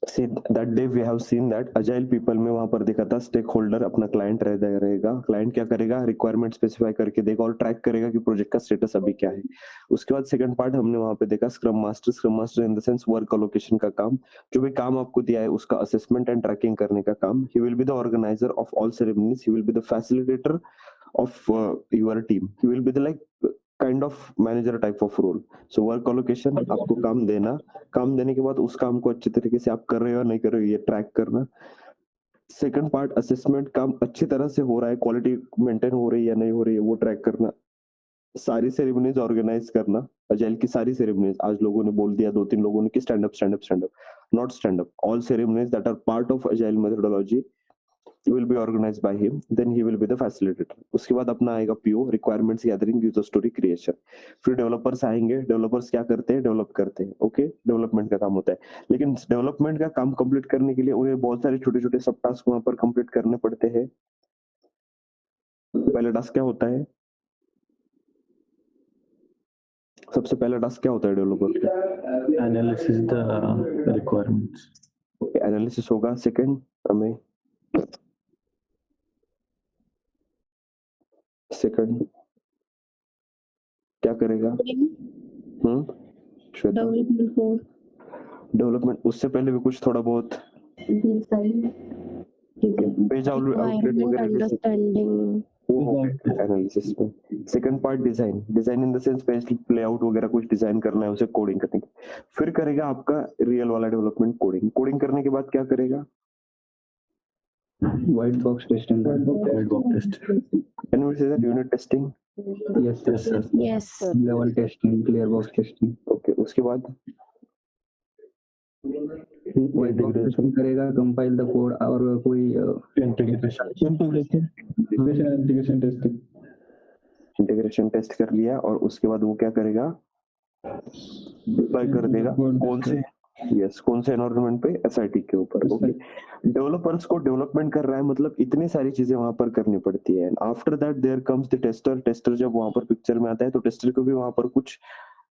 See that day we have seen that agile people में वहां पर देखा था स्टेक होल्डर अपना क्लाइंट रहेगा, क्लाइंट क्या करेगा, रिक्वायरमेंट स्पेसिफाई करके देगा और ट्रैक करेगा कि प्रोजेक्ट का स्टेटस अभी क्या है। उसके बाद सेकंड पार्ट हमने वहां पे देखा scrum master in the sense work allocation का काम, जो भी काम आपको दिया है उसका असेसमेंट एंड ट्रैकिंग करने का काम। He will be the organiser of all ceremonies, he will be the facilitator of your team, he will be the like kind of manager type of role. So work allocation, आपको काम देना, काम देने के बाद उस काम को अच्छे तरीके से आप कर रहे हो या नहीं कर रहे हो ये ट्रैक करना। सेकंड पार्ट असेसमेंट, काम अच्छी तरह से हो रहा है, क्वालिटी मेंटेन हो रही है या नहीं हो रही है वो ट्रैक करना। सारी सेरेमनीज ऑर्गेनाइज करना, अजाइल की सारी सेरेमनीज, आज लोगों ने बोल दिया 2-3 लोगों ने कि stand up, not stand up, all ceremonies that are part of agile methodology will be organized by him, then he will be the facilitator. उसके बाद अपना आएगा PO, requirements gathering, user story creation. फिर डेवलपर्स आएंगे, developers क्या करते हैं, develop करते हैं, ओके, डेवलपमेंट का काम होता है। लेकिन डेवलपमेंट का काम कंप्लीट करने के लिए उन्हें बहुत सारे छोटे छोटे सब टास्क वहां पर कंप्लीट करने पड़ते हैं। पहला टास्क क्या होता है, सबसे पहला टास्क क्या होता है डेवलपर का, analysis the requirements. Okay, analysis होगा। सेकंड हमें सेकंड क्या करेगा, श्वेता, डेवलपमेंट। उससे पहले भी कुछ थोड़ा बहुत पेज आउटलेट वगैरह अंडरस्टैंडिंग एनालिसिस में। Second part design in the sense page layout वगैरह कुछ डिजाइन करना है, उसे कोडिंग करने की। फिर करेगा आपका रियल वाला डेवलपमेंट, कोडिंग करने के बाद क्या करेगा, white box testing, can we say that unit testing, yes level testing, clear box testing. Okay, उसके बाद इंटीग्रेशन करेगा, कंपाइल द कोड और कोई इंटीग्रेशन टेस्ट कर लिया और उसके बाद वो क्या करेगा, डिप्लॉय कर देगा कौन से एनवायरनमेंट पे, एसआईटी के ऊपर। ओके, डेवलपर्स को डेवलपमेंट कर रहा है, मतलब इतनी सारी चीजें वहां पर करनी पड़ती है। After that there comes the tester जब वहां पर पिक्चर में आता है तो टेस्टर को भी वहां पर कुछ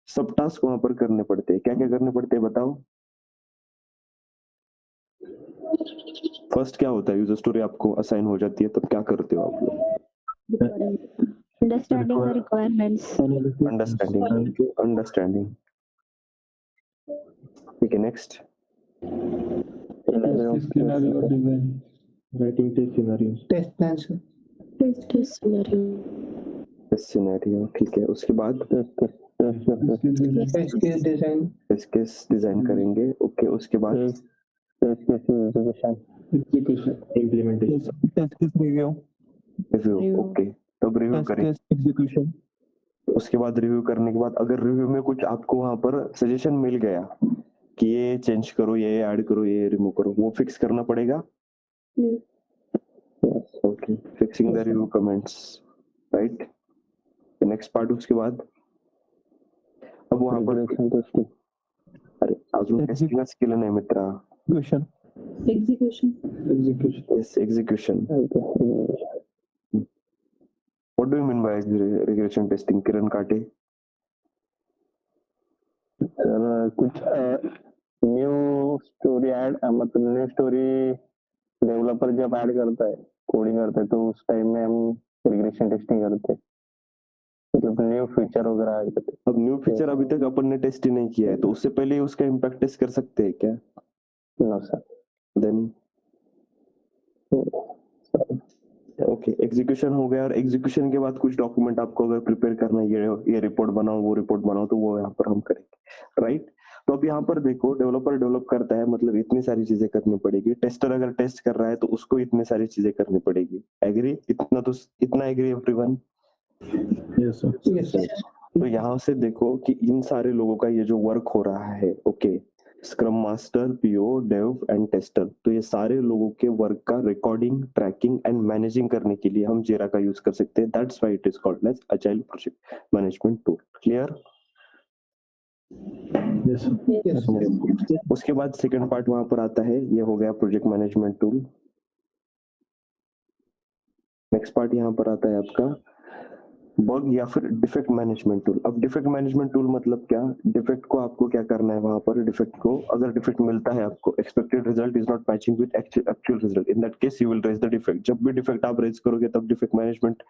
सब टास्क वहां पर करने पड़ते हैं। क्या क्या करने पड़ते हैं बताओ। फर्स्ट क्या होता है, यूजर स्टोरी आपको असाइन हो जाती है तब क्या करते हो आप लोग, अंडरस्टैंडिंग द रिक्वायरमेंट्स, अंडरस्टैंडिंग। ठीक है, next writing test scenarios, test plans, test scenario. ठीक है, उसके बाद टेस्ट केस डिजाइन करेंगे। ओके, उसके बाद implementation, test case review, okay, तब रिव्यू करेंगे। एग्जीक्यूशन, उसके बाद रिव्यू करने के बाद अगर रिव्यू में कुछ आपको वहां पर सजेशन मिल गया कि ये चेंज करो, ये ऐड करो, ये रिमूव करो, वो फिक्स करना पड़ेगा। Okay, fixing the review comments, right. Next part, उसके बाद अब वहां पर अरे अजून टेस्टिंग स्किल नाही मित्रा, execution. What do you mean by regression testing, किरण काटे? कुछ न्यू स्टोरी ऐड, मतलब न्यू स्टोरी डेवलपर जब ऐड करता है, कोडिंग करता है, तो उस टाइम में हम रिग्रेशन टेस्टिंग करते हैं, मतलब न्यू फीचर वगैरह ऐड करते हैं। अब न्यू फीचर अभी तक अपन ने टेस्ट ही नहीं किया है, तो उससे पहले उसका इम्पैक्ट टेस्ट कर सकते हैं क्या? No sir. Then okay, execution हो गया। और एग्जीक्यूशन के बाद कुछ डॉक्यूमेंट आपको अगर प्रिपेयर करना है, ये रिपोर्ट बनाओ, वो रिपोर्ट बनाओ, तो वो यहाँ पर हम करेंगे, राइट। तो अब यहाँ पर देखो, डेवलपर डेवलप करता है, मतलब इतनी सारी चीजें करनी पड़ेगी। टेस्टर अगर टेस्ट कर रहा है तो उसको इतनी सारी चीजें करनी पड़ेगी। एग्री? इतना एग्री एवरीवन? Yes sir. तो यहाँ से देखो कि इन सारे लोगों का ये जो वर्क हो रहा है, okay, scrum master, PO, dev and tester, तो ये सारे लोगों के वर्क का रिकॉर्डिंग, ट्रैकिंग एंड मैनेजिंग करने के लिए हम जीरा का यूज कर सकते हैं। That's why it is called as agile project management tool. Clear? उसके बाद सेकंड पार्ट वहां पर आता है, ये हो गया project management tool. Next part यहाँ पर आता है आपका बग या फिर डिफेक्ट मैनेजमेंट टूल। अब डिफेक्ट मैनेजमेंट टूल मतलब क्या, डिफेक्ट को आपको क्या करना है, वहां पर डिफेक्ट को, अगर डिफेक्ट मिलता है आपको, expected result is not matching with actual result, in that case you will raise the defect. जब भी डिफेक्ट आप रेज करोगे तब डिफेक्ट मैनेजमेंट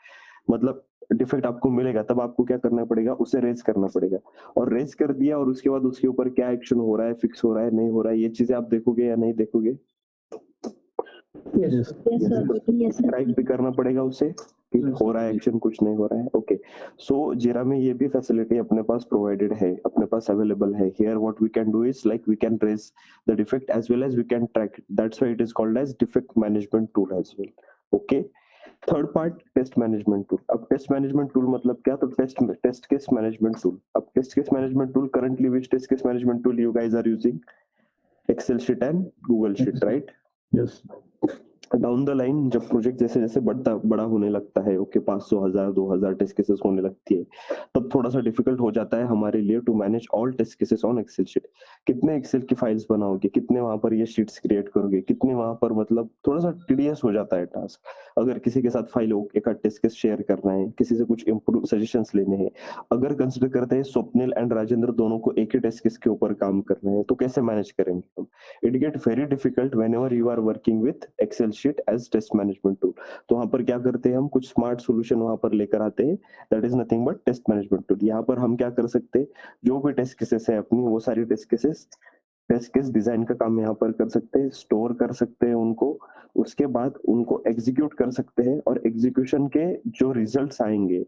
मतलब डिफेक्ट आपको मिलेगा, तब आपको क्या करना पड़ेगा, उसे रेज करना पड़ेगा। और रेज कर दिया और उसके बाद उसके ऊपर क्या एक्शन हो रहा है, फिक्स हो रहा है नहीं हो रहा है, ये चीजें आप देखोगे या नहीं देखोगे, Yes, sir. Yes, sir. Track भी करना पड़ेगा उसे कि हो रहा है एक्शन, कुछ नहीं हो रहा है। ओके, सो जीरा में ये भी फैसिलिटी अपने पास प्रोवाइडेड है, अपने पास अवेलेबल है। Here what we can do is like we can raise the defect as well as we can track it, that's why it is called as defect management tool as well. Okay, third part test management tool. अब test management tool मतलब क्या, तो test case management tool. अब test case management tool currently which test case management tool you guys are using, Excel sheet and Google sheet, right? Yes down the line जब project जैसे जैसे बड़ा होने लगता है, ओके 500 1000 2000 टेस्ट केसेस होने लगती है, तब थोड़ा सा डिफिकल्ट हो जाता है हमारे लिए to manage all test cases on excel sheet. कितने एक्सेल की फाइल्स बनाओगे, कितने वहां पर ये शीट्स क्रिएट करोगे, कितने वहां पर, मतलब थोड़ा सा टीडियस हो जाता है टास्क। अगर किसी के साथ फाइल एक टेस्ट केस शेयर करना है, किसी से कुछ इंप्रूव सजेशंस लेने हैं, अगर कंसिडर करते हैं स्वप्निल एंड राजेंद्र दोनों को एक ही टेस्ट केस के ऊपर काम करना है, तो कैसे मैनेज करेंगे हम? It get very difficult whenever you are working with excel sheet as test management tool. तो वहां पर क्या करते हैं हम, कुछ स्मार्ट सॉल्यूशन वहां पर लेकर आते हैं, that is nothing but test management tool. यहाँ पर हम क्या कर सकते हैं, जो भी टेस्ट केसेस है अपनी, वो सारी टेस्ट केस डिजाइन का काम यहाँ पर कर सकते हैं, स्टोर कर सकते हैं उनको, उसके बाद उनको एग्जीक्यूट कर सकते हैं, और एग्जीक्यूशन के जो रिजल्ट्स आएंगे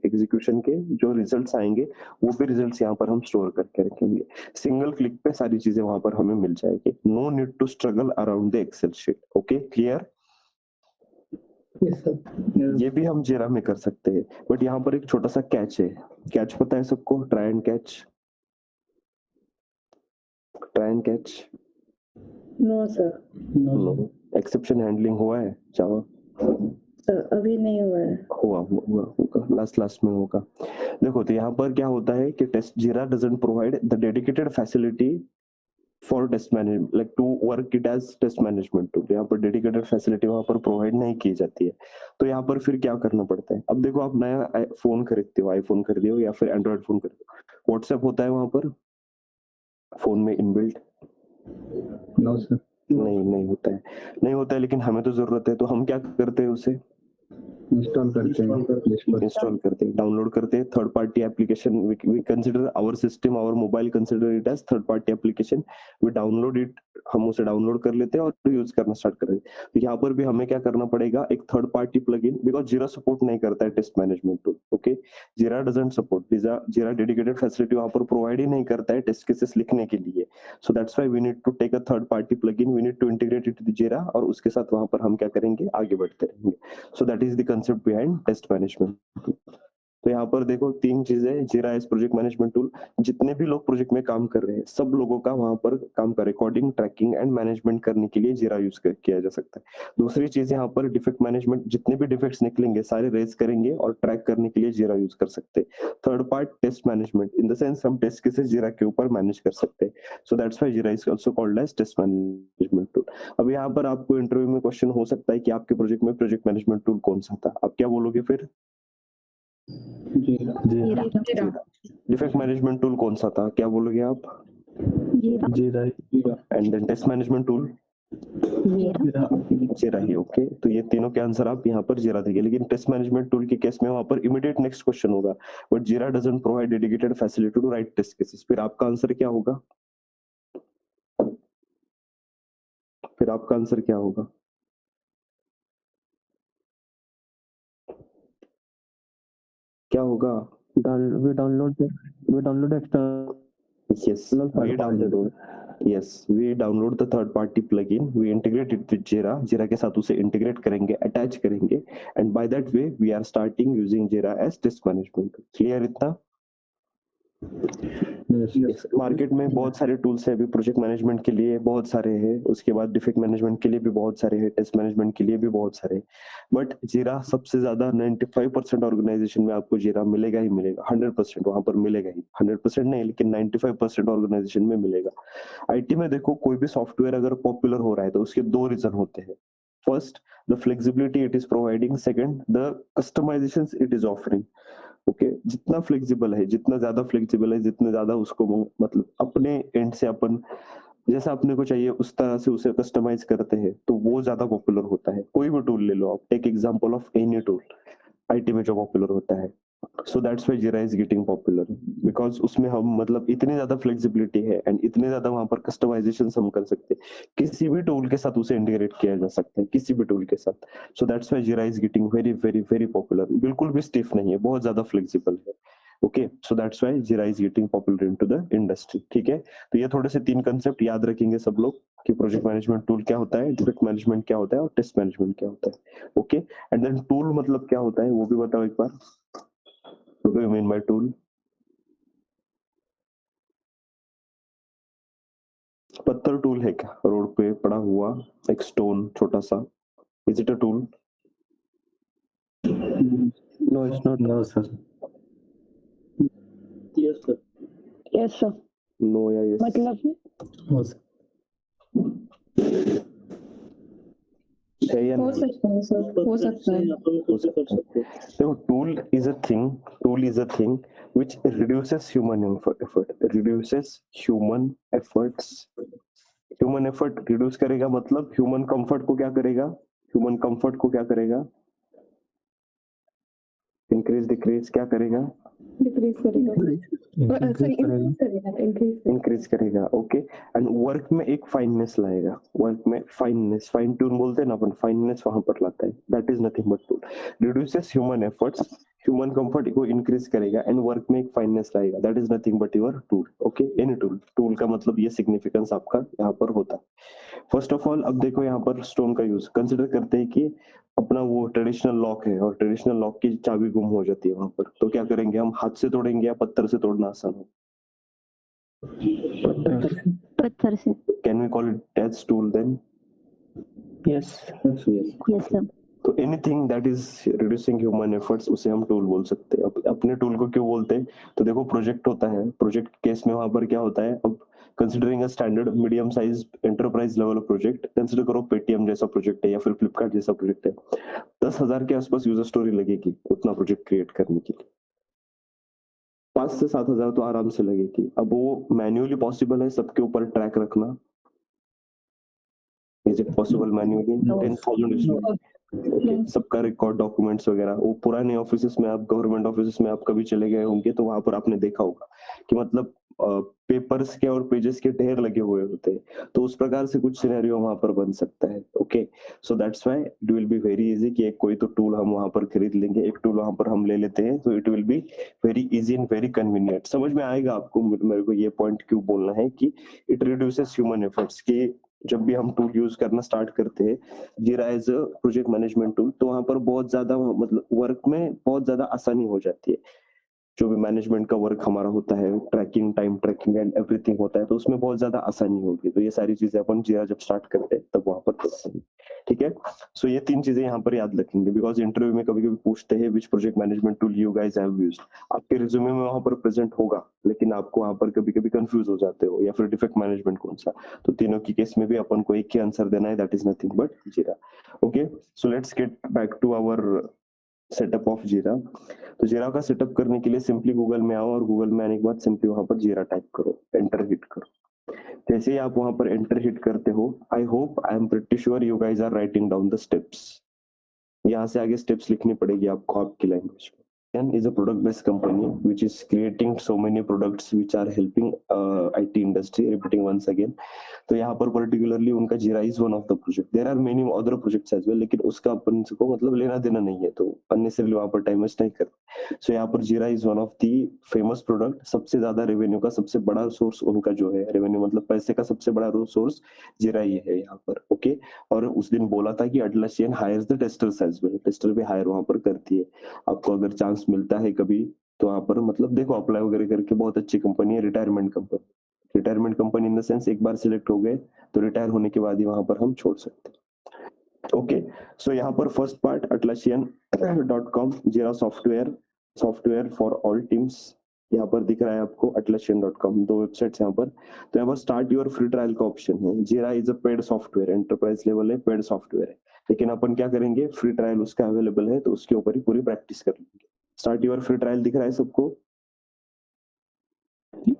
वो भी रिजल्ट्स यहाँ पर हम स्टोर करके रखेंगे। सिंगल क्लिक पे सारी चीजें वहां पर हमें मिल जाएगी, no need to struggle around the excel sheet. Okay, clear? ये भी हम जीरा में कर सकते हैं, बट यहाँ पर एक छोटा सा कैच है। कैच पता है सबको? Try and catch. No sir, no exception handling हुआ है जावा? अभी नहीं हुआ है। होगा लास्ट में होगा। देखो, तो यहाँ पर क्या होता है कि test Jira doesn't provide the dedicated facility for test management, like to work it as test management tool. यहाँ पर डेडिकेटेड फैसिलिटी वहां पर प्रोवाइड नहीं की जाती है। तो यहाँ पर फिर क्या करना पड़ता है? अब देखो, आप नया फोन खरीदते हो, आईफोन खरीदते हो या फिर एंड्रॉइड फोन खरीदते हो, व्हाट्सएप होता है वहां पर फोन में इनबिल्ट? नो सर नहीं होता है, लेकिन हमें तो जरूरत है, तो हम क्या करते हैं, उसे इंस्टॉल करते हैं, डाउनलोड करते हैं। Third party application, we consider our system, our mobile consider it as third party application, we download it, हम उसे डाउनलोड कर लेते हैं और यूज करना स्टार्ट कर देते हैं। तो यहाँ पर भी हमें क्या करना पड़ेगा, एक थर्ड पार्टी प्लगइन, बिकॉज जीरा सपोर्ट नहीं करता है टेस्ट मैनेजमेंट टूल। ओके, जीरा डजंट सपोर्ट, जीरा डेडिकेटेड फैसिलिटी वहां पर प्रोवाइड ही नहीं करता है टेस्ट केसेस लिखने के लिए। So that's why we need to take a third party plugin, we need to integrate it with Jira, और उसके साथ वहां पर हम क्या करेंगे, आगे बढ़ते रहेंगे। So that is the concept behind test management. तो यहाँ पर देखो, तीन चीजें, जीरा एज प्रोजेक्ट मैनेजमेंट टूल, जितने भी लोग प्रोजेक्ट में काम कर रहे हैं, सब लोगों का वहां पर काम का रिकॉर्डिंग, ट्रैकिंग एंड मैनेजमेंट करने के लिए जीरा यूज किया जा सकता है। दूसरी चीज, यहाँ पर डिफेक्ट मैनेजमेंट, जितने भी डिफेक्ट्स निकलेंगे सारे रेज करेंगे और ट्रैक करने के लिए जीरा यूज कर सकते हैं। Third part test management, in the sense हम टेस्ट केसेस जीरा के ऊपर मैनेज कर सकते हैं। So that's why Jira is also called as test management tool. अब यहाँ पर आपको इंटरव्यू में क्वेश्चन हो सकता है कि आपके प्रोजेक्ट में प्रोजेक्ट मैनेजमेंट टूल कौन सा था, आप क्या बोलोगे फिर? जीरा। डिफेक्ट मैनेजमेंट टूल कौन सा था, क्या बोलोगे आप? Jira. And then test management tool Jira ही। ओके, तो ये तीनों के आंसर आप यहाँ पर जीरा देंगे। लेकिन टेस्ट मैनेजमेंट टूल के केस में वहां पर इमीडिएट नेक्स्ट क्वेश्चन होगा, but Jira doesn't provide dedicated facility to write test cases. फिर आपका आंसर क्या होगा? क्या होगा? we download external Yes, we download the third party plugin, we integrate it with Jira के साथ उसे इंटीग्रेट करेंगे, अटैच करेंगे, and by that way we are starting using Jira as test management. Clear इतना? मार्केट में बहुत सारे tools है अभी प्रोजेक्ट मैनेजमेंट के लिए, बहुत सारे हैं, उसके बाद डिफेक्ट मैनेजमेंट के लिए भी बहुत सारे हैं, टेस्ट मैनेजमेंट के लिए भी बहुत सारे, बट जीरा सबसे ज्यादा 95% ऑर्गेनाइजेशन में आपको जीरा मिलेगा ही मिलेगा, 100% वहां पर मिलेगा ही, 100% नहीं लेकिन 95% ऑर्गेनाइजेशन में मिलेगा। आईटी में देखो, कोई भी सॉफ्टवेयर अगर पॉपुलर हो रहा है तो उसके दो रीजन होते हैं। First, the flexibility it is providing, second, the customisations it is offering. Okay जितना फ्लेक्सिबल है, जितना ज्यादा फ्लेक्सिबल है, जितने ज्यादा उसको मतलब अपने एंड से अपन जैसा अपने को चाहिए उस तरह से उसे कस्टमाइज करते हैं तो वो ज्यादा पॉपुलर होता है। कोई भी टूल ले लो आप, take example of any tool IT में जो पॉपुलर होता है। So that's why Jira is getting popular because उसमें हम मतलब इतनी ज्यादा फ्लेक्सिबिलिटी है एंड इतने ज्यादा वहां पर कस्टमाइजेशन हम कर सकते हैं, किसी भी टूल के साथ उसे इंटीग्रेट किया जा सकता है, किसी भी टूल के साथ। सो that's why Jira is getting very very very popular. बिल्कुल भी स्टिफ नहीं है, बहुत ज्यादा फ्लेक्सिबल है। Okay so that's why Jira is getting popular into the industry. ठीक है, तो ये थोड़े से 3 कंसेप्ट याद रखेंगे सब लोग कि प्रोजेक्ट मैनेजमेंट टूल क्या होता है, डिफेक्ट मैनेजमेंट क्या होता है और टेस्ट मैनेजमेंट क्या होता है। ओके एंड देन टूल मतलब क्या होता है वो भी बताओ एक बार। What do you mean by tool? पत्थर टूल है क्या? रोड पे पड़ा हुआ एक स्टोन छोटा सा, is it a tool? No, it's not. No, sir. Yes, sir. Yes, sir. No या यस? मतलब No, sir. है या हो नहीं? सकता है सर, हो सकता है। अपन उसे कर सकते हैं। देखो tool is a thing which reduces human efforts। Human effort reduce करेगा मतलब ह्यूमन कंफर्ट को क्या करेगा? ह्यूमन कंफर्ट को क्या करेगा? इंक्रीज डिक्रीज क्या करेगा? डिक्रीज करेगा, सॉरी इंक्रीज करेगा, इंक्रीज करेगा। ओके एंड वर्क में एक फाइननेस लाएगा, वर्क में फाइननेस, फाइन ट्यून बोलते हैं ना अपन, फाइननेस वहां पर लाता है। That is nothing but tool. Reduces human efforts, human comfort को इंक्रीज करेगा एंड वर्क में एक फाइननेस लाएगा। That is nothing but your tool. Okay any tool, tool का मतलब ये सिग्निफिकेंस आपका यहाँ पर होता है। फर्स्ट ऑफ ऑल अब देखो यहाँ पर स्टोन का यूज कंसिडर करते हैं कि अपना वो ट्रेडिशनल लॉक है और ट्रेडिशनल लॉक की चाबी गुम हो जाती है वहां पर, तो क्या करेंगे हम? हाथ से तोड़ेंगे या पत्थर से तोड़ना आसान हो? पत्थर से। Can we call it as tool then? Yes. Yes, sir. तो anything that is reducing human efforts उसे हम टूल बोल सकते हैं। अपने टूल को क्यों बोलते हैं? तो देखो प्रोजेक्ट होता है, प्रोजेक्ट केस में वहां पर क्या होता है, अब considering a standard medium size enterprise level project, consider करो पेटीएम जैसा प्रोजेक्ट है या फिर फ्लिपकार्ट जैसा प्रोजेक्ट है, 10,000 के आसपास यूजर स्टोरी लगेगी उतना प्रोजेक्ट क्रिएट करने के लिए। 5 से 7,000 तो आराम से लगेगी। अब वो मैन्युअली पॉसिबल है सबके ऊपर ट्रैक रखना? Is it possible manually? 10,000 okay सबका रिकॉर्ड डॉक्यूमेंट्स वगैरह, वो पुराने ऑफिसेस में, आप गवर्नमेंट ऑफिसेस में आप कभी चले गए होंगे तो वहां पर आपने देखा होगा कि मतलब पेपर्स के और पेजेस के ढेर लगे हुए होते हैं, तो उस प्रकार से कुछ सिनेरियो वहां पर बन सकता है। Okay so that's why it will be very easy कि एक कोई तो टूल हम वहां पर खरीद लेंगे, एक टूल वहां पर हम ले लेते हैं, तो it will be very easy and very convenient. समझ में आएगा आपको मेरे को ये पॉइंट क्यों बोलना है कि इट रिड्यूसेस ह्यूमन एफर्ट्स। कि जब भी हम टूल यूज करना स्टार्ट करते हैं Jira as a project management tool, तो वहां पर बहुत ज्यादा मतलब वर्क में बहुत ज्यादा आसानी हो जाती है। जो भी मैनेजमेंट का वर्क हमारा होता है, tracking, time tracking and everything होता है, तो उसमें बहुत ज्यादा आसानी होगी। तो ये सारी चीजें अपन जीरा जब स्टार्ट करते हैं तब वहां पर करते हैं। ठीक है, सो ये 3 चीजें यहाँ पर याद रखेंगे बिकॉज इंटरव्यू में कभी कभी पूछते हैं which project management tool you guys have used. आपके रिज्यूमे में वहां पर प्रेजेंट होगा लेकिन आपको वहां पर कभी कभी कंफ्यूज हो जाते हो, या फिर डिफेक्ट मैनेजमेंट कौन सा। तो तीनों की केस में भी अपन को एक ही आंसर देना है, that is nothing but Jira. Okay so let's get back to our setup of Jira. तो जीरा का सेटअप करने के लिए सिंपली गूगल में आओ और गूगल में आने के बाद सिंपली वहां पर जीरा टाइप करो, एंटर हिट करो। जैसे ही आप वहां पर एंटर हिट करते हो, I hope I am pretty sure you guys are writing down the steps. यहाँ से आगे स्टेप्स लिखनी पड़ेगी आपको आपकी लैंग्वेज में। is a product-based company which is creating so many products which are helping IT industry. Repeating once again, तो यहाँ पर particularly उनका जीरा is one of the project. There are many other projects as well, लेकिन उसका अपन को मतलब लेना देना नहीं है, तो unnecessarily वहाँ पर टाइम वेस्ट नहीं करते। So यहाँ पर जीरा is one of the famous product। सबसे ज्यादा रेवेन्यू का सबसे बड़ा सोर्स उनका जो है, रेवेन्यू मतलब पैसे का सबसे बड़ा सोर्स जीरा ही है यहाँ पर। ओके और उस दिन बोला था कि Atlassian hires the testers as well, tester भी हायर वहाँ पर करती है। आपको अगर चांस मिलता है कभी तो वहां पर मतलब देखो अप्लाई वगैरह करके, बहुत अच्छी कंपनी है, retirement company in the sense एक बार सिलेक्ट हो गए तो रिटायर होने के बाद ही वहां पर हम छोड़ सकते हैं। ओके सो यहाँ पर फर्स्ट पार्ट atlassian.com जीरा सॉफ्टवेयर फॉर ऑल टीम्स, यहाँ पर दिख रहा है आपको atlassian.com, 2 वेबसाइट्स यहाँ पर। तो यहाँ पर स्टार्ट योर फ्री ट्रायल का ऑप्शन है। जीरा is a paid software, enterprise level है, पेड सॉफ्टवेयर है, लेकिन अपन क्या करेंगे, फ्री ट्रायल उसका अवेलेबल है तो उसके ऊपर ही पूरी प्रैक्टिस कर लेंगे। स्टार्ट योर फ्री ट्रायल दिख रहा है सबको?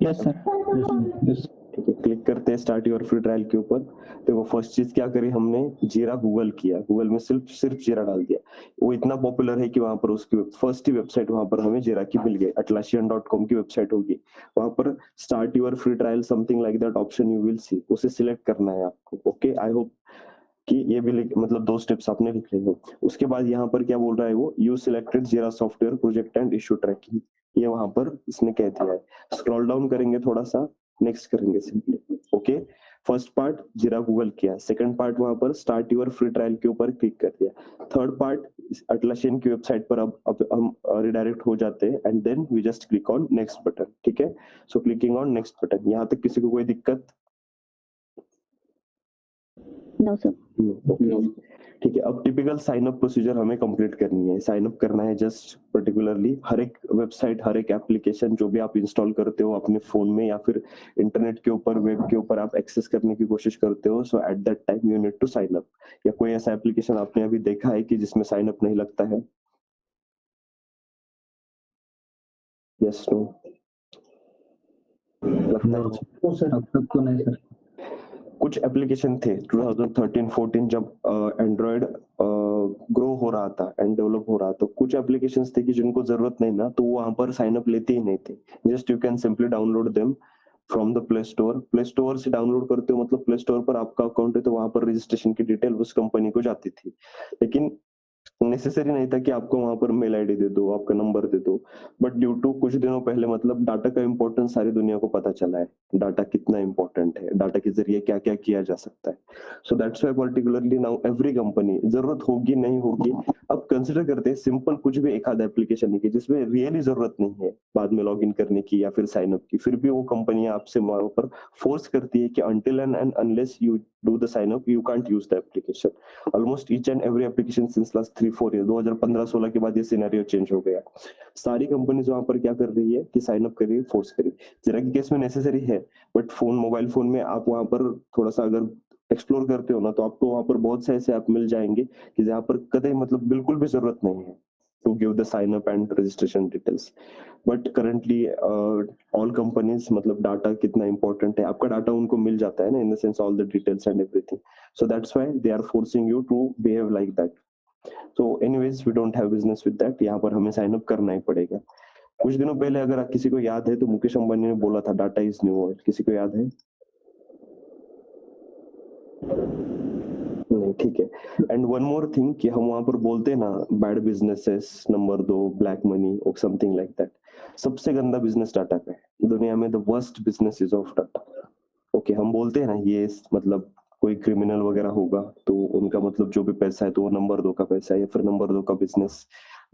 Yes sir. ठीक है, क्लिक करते हैं स्टार्ट योर फ्री ट्रायल के ऊपर। देखो फर्स्ट चीज क्या करी हमने, जीरा गूगल किया, गूगल में सिर्फ जीरा डाल दिया। वो इतना पॉपुलर है कि वहां पर उसकी फर्स्ट ही वेबसाइट वहां पर हमें जीरा की मिल गई, atlassian.com की वेबसाइट होगी, वहां पर start your free trial something like that option you will see, उसे सिलेक्ट करना है आपको। ओके, आई होप कि ये भी मतलब 2 स्टेप्स आपने लिख लिए हो। उसके बाद यहाँ पर क्या बोल रहा है वो, you selected Jira software project and issue tracking, ये वहां पर इसने कह दिया है। स्क्रॉल डाउन करेंगे थोड़ा सा, नेक्स्ट करेंगे सिंपली। ओके, फर्स्ट पार्ट जीरा गूगल किया, सेकंड पार्ट वहां पर स्टार्ट योर फ्री ट्रायल के ऊपर क्लिक कर दिया, थर्ड पार्ट अटलासियन की वेबसाइट पर अब हम रिडायरेक्ट हो जाते हैं and then we just click on next button. ठीक है, so clicking on next button, यहाँ तक किसी को कोई दिक्कत? No sir. ठीक है, अब टिपिकल साइन अप प्रोसीजर हमें कंप्लीट करनी है। साइन अप करना है जस्ट पर्टिकुलरली हर एक वेबसाइट, हर एक एप्लीकेशन जो भी आप इंस्टॉल करते हो अपने फोन में या फिर इंटरनेट के ऊपर, वेब के ऊपर आप एक्सेस करने की कोशिश करते हो, so at that time you need to sign up. या कोई ऐसा एप्लीकेशन आपने अभी देखा है कि जिसमें साइन अप नहीं लगता है? यस, नो, लगता है? अब तक तो नहीं सर। कुछ एप्लीकेशन थे 2013-14 जब एंड्रॉयड ग्रो हो रहा था एंड डेवलप हो रहा था, कुछ एप्लीकेशंस थे कि जिनको जरूरत नहीं ना, तो वो वहां पर साइन अप लेते ही नहीं थे। Just you can simply download them from the play store. Play store से डाउनलोड करते हो मतलब प्ले स्टोर पर आपका अकाउंट है तो वहां पर रजिस्ट्रेशन की डिटेल उस कंपनी को जाती थी, लेकिन नेसेसरी नहीं था कि आपको वहां पर मेल आईडी दे दो, आपका नंबर दे दो। बट ड्यू टू कुछ दिनों पहले मतलब डाटा का इंपॉर्टेंस सारी दुनिया को पता चला है, डाटा कितना इंपॉर्टेंट है, डाटा के जरिए क्या क्या किया जा सकता है। So that's why particularly now every company, जरूरत होगी नहीं होगी, अब कंसिडर करते हैं सिंपल कुछ भी एक आधा एप्लीकेशन है कि जिसमें रियली जरूरत नहीं है बाद में लॉग इन करने की या फिर साइन अप की, फिर भी वो कंपनी आपसे वहां पर फोर्स करती है कि until and unless you do the sign up you can't use the application. Almost each and every application since last 3-4 years, 2015-16 के बाद ये सिनेरियो चेंज हो गया। सारी कंपनीज वहां पर क्या कर रही है कि साइन अप करिए, फोर्स करिए। जरा के केस में नेसेसरी है, बट मोबाइल फोन में आप वहां पर थोड़ा सा अगर एक्सप्लोर करते हो ना, तो आपको वहां पर बहुत से ऐसे ऐप मिल जाएंगे कि जहाँ पर कतई मतलब बिल्कुल भी जरूरत नहीं है to give the sign up and registration details. But currently all companies मतलब डाटा कितना इंपॉर्टेंट है, आपका डाटा उनको मिल जाता है ना, in the sense all the details and everything, so that's why they are forcing you to behave like that. So anyways we don't have business with that, यहाँ पर हमें साइन अप करना ही पड़ेगा। कुछ दिनों पहले अगर किसी को याद है तो मुकेश अंबानी ने बोला था डाटा इज न्यू ऑयल, किसी को याद है? नहीं, ठीक है। एंड वन मोर थिंग कि हम वहां पर बोलते हैं ना bad businesses number 2, black money और समथिंग लाइक दैट, सबसे गंदा बिजनेस डाटा का है दुनिया में। The worst business is of data. Okay, हम बोलते हैं ना ये मतलब कोई क्रिमिनल वगैरह होगा तो उनका मतलब जो भी पैसा है तो वो नंबर 2 का पैसा है या फिर नंबर 2 का business,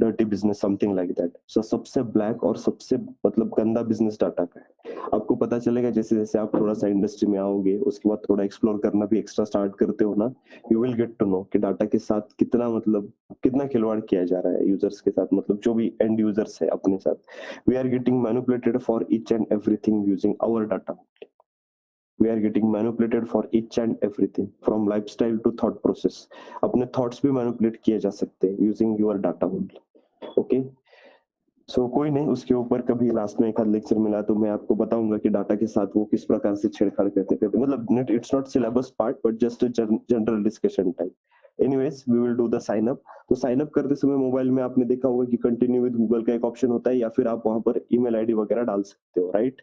dirty business, something like that. So सबसे ब्लैक और सबसे मतलब गंदा बिजनेस डाटा का है। आपको पता चलेगा जैसे जैसे आप थोड़ा सा इंडस्ट्री में आओगे, उसके बाद थोड़ा एक्सप्लोर करना भी एक्स्ट्रा स्टार्ट करते हो ना, you will get to know कि डाटा के साथ कितना मतलब कितना खिलवाड़ किया जा रहा है यूजर्स के साथ, मतलब जो भी एंड यूजर्स है अपने साथ। We are getting manipulated for each and everything using our data. We are getting manipulated for each and everything from lifestyle to thought process. अपने thoughts भी manipulate किए जा सकते हैं using your data only. Okay? So कोई नहीं, उसके ऊपर कभी लास्ट में एक आध लेक्चर मिला तो मैं आपको बताऊंगा कि डाटा के साथ वो किस प्रकार से छेड़छाड़ करते मतलब it's not syllabus part but just general discussion type. Anyways we will do the sign up. तो साइन अप करते समय मोबाइल में आपने देखा होगा कि कंटिन्यू विद गूगल का एक ऑप्शन होता है या फिर आप वहां पर ईमेल आईडी वगैरह डाल सकते हो, राइट?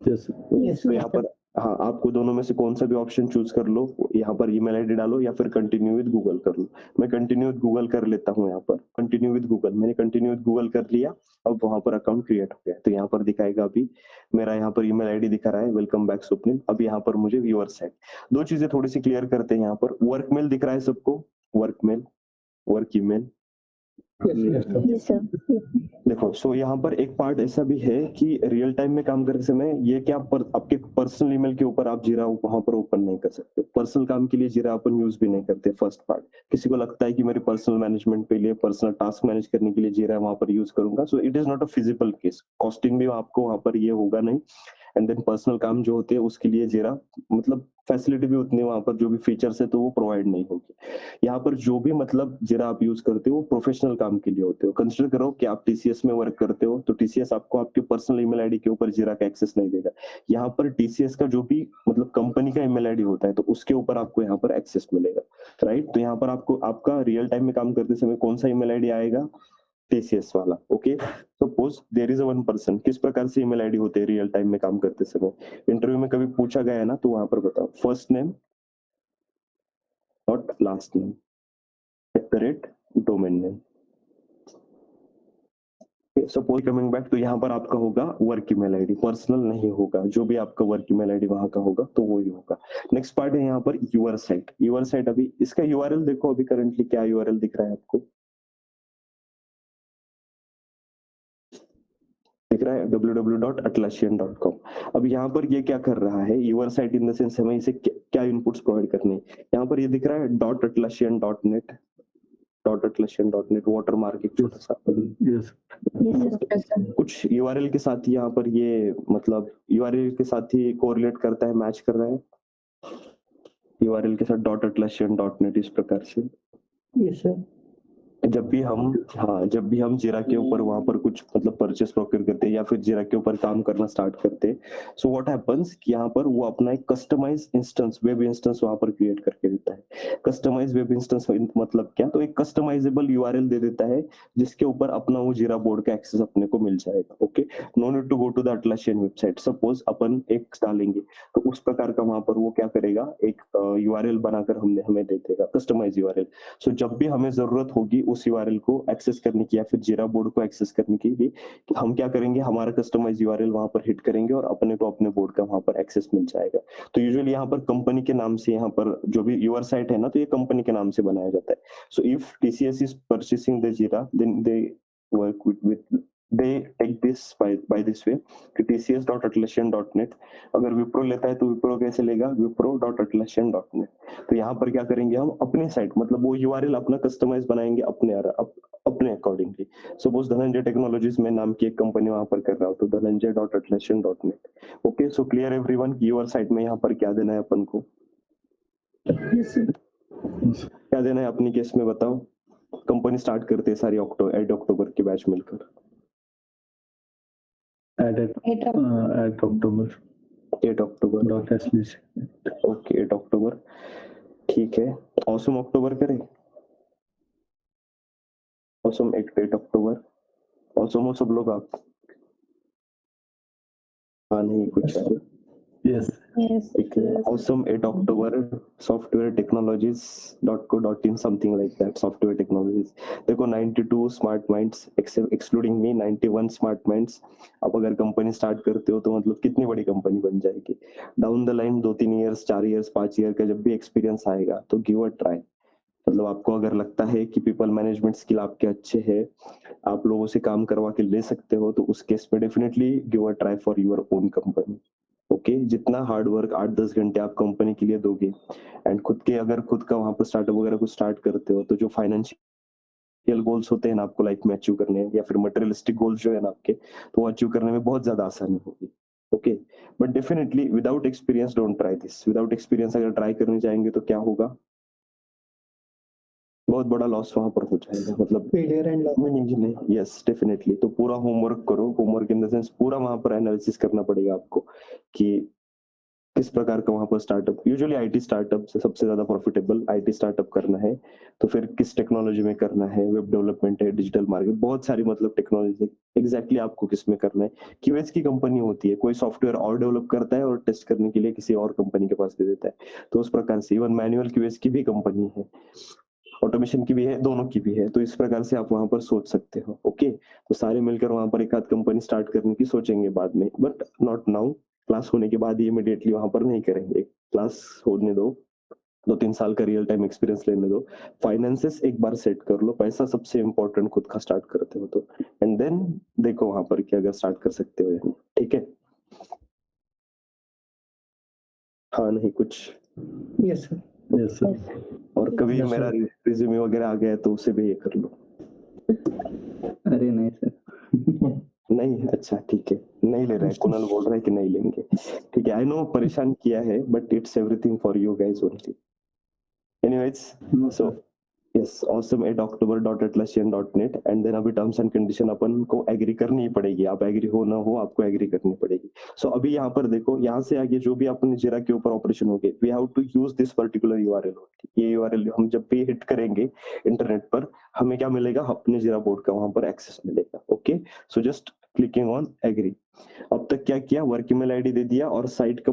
तो यहाँ पर हाँ, आपको दोनों में से कौन सा भी ऑप्शन चूज कर लो, यहाँ पर ईमेल आईडी डालो या फिर कंटिन्यू विद गूगल कर लो। मैं कंटिन्यू विद गूगल कर लेता हूँ, यहाँ पर कंटिन्यू विद गूगल, मैंने कंटिन्यू विद गूगल कर लिया। अब वहां पर अकाउंट क्रिएट हो गया, तो यहाँ पर दिखाएगा अभी मेरा यहाँ पर ईमेल आईडी दिखा रहा है, वेलकम बैक स्वप्निल। अब यहाँ पर मुझे व्यूअर्स है। दो चीजें थोड़ी सी क्लियर करते हैं। यहाँ पर वर्क मेल दिख रहा है सबको, work mail, work email. Yes sir. देखो सो यहाँ पर एक पार्ट ऐसा भी है कि रियल टाइम में काम करते समय ये क्या आपके पर्सनल ईमेल के ऊपर आप जीरा वहां पर ओपन नहीं कर सकते। पर्सनल काम के लिए जीरा अपन यूज भी नहीं करते। फर्स्ट पार्ट, किसी को लगता है कि मेरे पर्सनल मैनेजमेंट के लिए, पर्सनल टास्क मैनेज करने के लिए जीरा वहां पर यूज करूंगा, so it is not a feasible case. Costing भी आपको वहां पर ये होगा नहीं एंड देन पर्सनल काम जो होते हैं उसके लिए जीरा मतलब फैसिलिटी भी उतनी वहां पर जो भी फीचर्स है तो वो प्रोवाइड नहीं होगी। यहाँ पर जो भी मतलब जीरा आप यूज करते हो प्रोफेशनल काम के लिए होते हो। कंसिडर करो कि आप टीसीएस में वर्क करते हो तो टीसीएस आपको आपके पर्सनल ईमेल आईडी के ऊपर जीरा का एक्सेस नहीं देगा। यहाँ पर टीसीएस का जो भी मतलब कंपनी का ईमेल आईडी होता है तो उसके ऊपर आपको यहाँ पर एक्सेस मिलेगा, राइट। तो यहाँ पर आपको आपका रियल टाइम में काम करते समय कौन सा ईमेल आईडी आएगा, टीसीएस वाला। Okay, suppose there is a one person, किस प्रकार से ईमेल आईडी होते हैं रियल टाइम में काम करते समय, इंटरव्यू में कभी पूछा गया है ना, तो वहां पर बताओ first name not last name @domain name. Suppose coming back, तो यहाँ पर आपका होगा वर्क ईमेल आईडी, पर्सनल नहीं होगा, जो भी आपका वर्क ईमेल आईडी वहां का होगा तो वो ही होगा। नेक्स्ट पार्ट है यहाँ पर यूर साइट। यूर साइट अभी इसका यूआरएल देखो, अभी करंटली क्या यूआरएल दिख रहा है आपको, दिख रहा है www.atlassian.com। अब यहाँ पर ये क्या कर रहा है, your site in the sense हमें इसे क्या इनपुट्स प्रोवाइड करने हैं। यहाँ पर ये दिख रहा है .atlassian.net वाटर मार्क एक छोटा सा Yes, sir. कुछ यूआरएल के साथ ही यहाँ पर ये मतलब यूआरएल के साथ ही कोरिलेट करता है, मैच कर रहा है यूआरएल के साथ .atlassian.net इस प्रकार से। Yes, sir. जब भी हम जीरा के ऊपर वहां पर कुछ मतलब परचेस प्रोक्योर करते हैं या फिर जीरा के ऊपर काम करना स्टार्ट करते हैं, सो व्हाट हैपेंस कि यहाँ पर वो अपना एक कस्टमाइज इंस्टेंस वेब इंस्टेंस वहां पर क्रिएट करके देता है। कस्टमाइज वेब इंस्टेंस मतलब क्या, तो एक कस्टमाइजेबल यूआरएल दे देता है जिसके ऊपर अपना वो जीरा बोर्ड का एक्सेस अपने को मिल जाएगा। Okay, no need to go to the Atlassian website. Suppose अपन एक डालेंगे तो उस प्रकार का वहां पर वो क्या करेगा, एक यूआरएल बनाकर हमें दे देगा, कस्टमाइज यूआरएल। सो जब भी हमें जरूरत होगी उस यूआरएल को एक्सेस करने की या फिर जीरा बोर्ड को एक्सेस करने के लिए, हम क्या करेंगे, हमारा कस्टमाइज यूआरएल वहां पर हिट करेंगे और अपने को अपने बोर्ड का वहां पर एक्सेस मिल जाएगा। तो यूजुअली यहाँ पर कंपनी के नाम से यहाँ पर जो भी यूआर साइट है ना, तो ये कंपनी के नाम से बनाया जाता है। So if TCS is purchasing the Jira then they work with they take this by this way कि tcs.atlassian.net। अगर विप्रो लेता है तो विप्रो कैसे लेगा, wipro.atlassian.net। तो यहाँ पर क्या करेंगे, हम अपने साइट मतलब वो यूआरएल अपना कस्टमाइज बनाएंगे अपने अकॉर्डिंगली। सपोज धनंजय टेक्नोलॉजीज में नाम की एक कंपनी वहां पर कर रहा हो तो dhananjay.atlassian.net। Okay, so clear everyone, your site में यहाँ पर क्या देना है अपन को, Yes, sir. क्या देना है अपनी केस में बताओ। कंपनी स्टार्ट करते हैं सारी अक्टूबर के बैच मिलकर, at October. 8 अक्टूबर। ओके, 8 अक्टूबर, ठीक है। ऑसम अक्टूबर करें, ऑसम 8 अक्टूबर, ऑसम हो सब लोग आप, हाँ नहीं कुछ है। Yes. Yes, ठीक है, awesome 8 October, software technologies .co.in something like that, software technologies. देखो 92 स्मार्ट माइंड्स एक्सक्लूडिंग मी, 91 स्मार्ट माइंड्स। अब अगर कंपनी स्टार्ट करते हो तो मतलब कितनी बड़ी कंपनी बन जाएगी। Down the line 2-3 years, 4 years, 5 year का जब भी एक्सपीरियंस आएगा तो गिव अ ट्राई। मतलब आपको अगर लगता है कि पीपल मैनेजमेंट स्किल आपके अच्छे हैं, आप लोगों से काम करवा के ले सकते हो, तो उस केस में definitely give a try for your own company. Okay, जितना हार्ड वर्क 8-10 घंटे आप कंपनी के लिए दोगे एंड अगर खुद का वहां पर स्टार्टअप वगैरह कुछ स्टार्ट करते हो तो जो फाइनेंशियल गोल्स होते हैं ना आपको लाइफ में अचीव करने या फिर मटेरियलिस्टिक गोल्स जो है ना आपके, तो वो अचीव करने में बहुत ज्यादा आसानी होगी। Okay, but definitely without experience don't try this. Without experience अगर ट्राई करने जाएंगे तो क्या होगा, बहुत बड़ा लॉस वहां पर हो जाएगा, मतलब Failure and loss. Yes definitely. तो पूरा होमवर्क करो, होमवर्क इन द सेंस पूरा वहां पर एनालिसिस करना पड़ेगा आपको कि किस प्रकार का वहां पर स्टार्टअप, यूजुअली आईटी स्टार्टअप से सबसे ज्यादा प्रॉफिटेबल आईटी स्टार्टअप करना है तो फिर किस टेक्नोलॉजी में करना है, वेब डेवलपमेंट है, डिजिटल मार्केट, बहुत सारी मतलब टेक्नोलॉजी एग्जैक्टली आपको किस में करना है। क्यूएस की कंपनी होती है, कोई सॉफ्टवेयर और डेवलप करता है और टेस्ट करने के लिए किसी और कंपनी के पास दे देता है, तो उस प्रकार से इवन मैनुअल क्यूएस की भी कंपनी है, ऑटोमेशन की भी है, दोनों की भी है। तो इस प्रकार से आप वहां पर सोच सकते हो। ओके, तो सारे मिलकर वहां पर एक आध कंपनी स्टार्ट करने की सोचेंगे बाद में, बट नॉट नाउ। क्लास होने के बाद ही इमीडिएटली वहां पर नहीं करेंगे, क्लास होने दो, 2-3 साल का रियल टाइम एक्सपीरियंस लेने दो, फाइनेंसेस एक बार सेट कर लो, पैसा सबसे इम्पोर्टेंट खुद का स्टार्ट करते हो तो, एंड देन देखो वहां पर क्या अगर स्टार्ट कर सकते हो या नहीं। ठीक है, हाँ नहीं कुछ। Yes, sir. Yes, sir. और कभी Yes, मेरा रिज्यूमे वगैरह आ गया तो उसे भी ये कर लो। अरे नहीं सर। नहीं, अच्छा ठीक है, नहीं ले रहा है, कुणाल बोल रहा है कि नहीं लेंगे। ठीक है, आई नो परेशान किया है, but it's everything for you guys only. Anyways, so yes, awesome@october.atlassian.net and then अभी टर्म्स एंड कंडीशन अपन को एग्री करनी ही पड़ेगी, आप एग्री हो ना हो आपको एग्री करनी पड़ेगी। सो अभी यहाँ पर देखो, यहाँ से आगे जो भी अपने जीरा के ऊपर ऑपरेशन होंगे, we have to use this particular URL. ये यूआरएल हम जब भी हिट करेंगे इंटरनेट पर, हमें क्या मिलेगा, अपने जीरा बोर्ड का वहां पर एक्सेस मिलेगा। Okay, so just clicking on agree. अब तक क्या किया, वर्क ईमेल आईडी दे दिया और साइट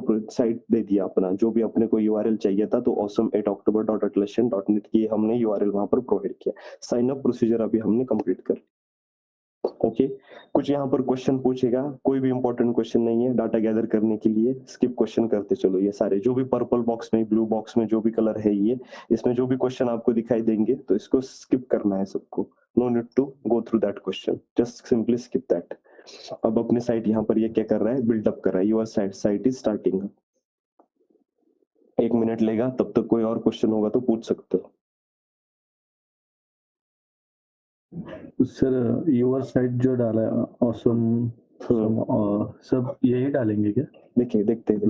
दे दिया अपना, जो भी अपने को यूआरएल चाहिए था, तो awesome@october.atlassian.net की हमने यूआरएल वहां पर प्रोवाइड किया। साइन अप प्रोसीजर अभी हमने कंप्लीट कर। ओके, कुछ यहाँ पर क्वेश्चन पूछेगा, कोई भी इंपॉर्टेंट क्वेश्चन नहीं है डाटा गैदर करने के लिए, स्किप क्वेश्चन करते चलो। ये सारे जो भी पर्पल बॉक्स में, ब्लू बॉक्स में जो भी कलर है, ये इसमें जो भी क्वेश्चन आपको दिखाई देंगे, तो इसको स्किप करना है सबको। No need to go through that question, just simply skip that. अब अपने साइट यहाँ पर ये क्या कर रहा है, बिल्डअप कर रहा है। Your site is starting. 1 minute लेगा, तब तक कोई और क्वेश्चन होगा तो पूछ सकते हो। सर योर साइट जो डाला है ऑसम, सब यही डालेंगे क्या? देखिए, देखते हैं,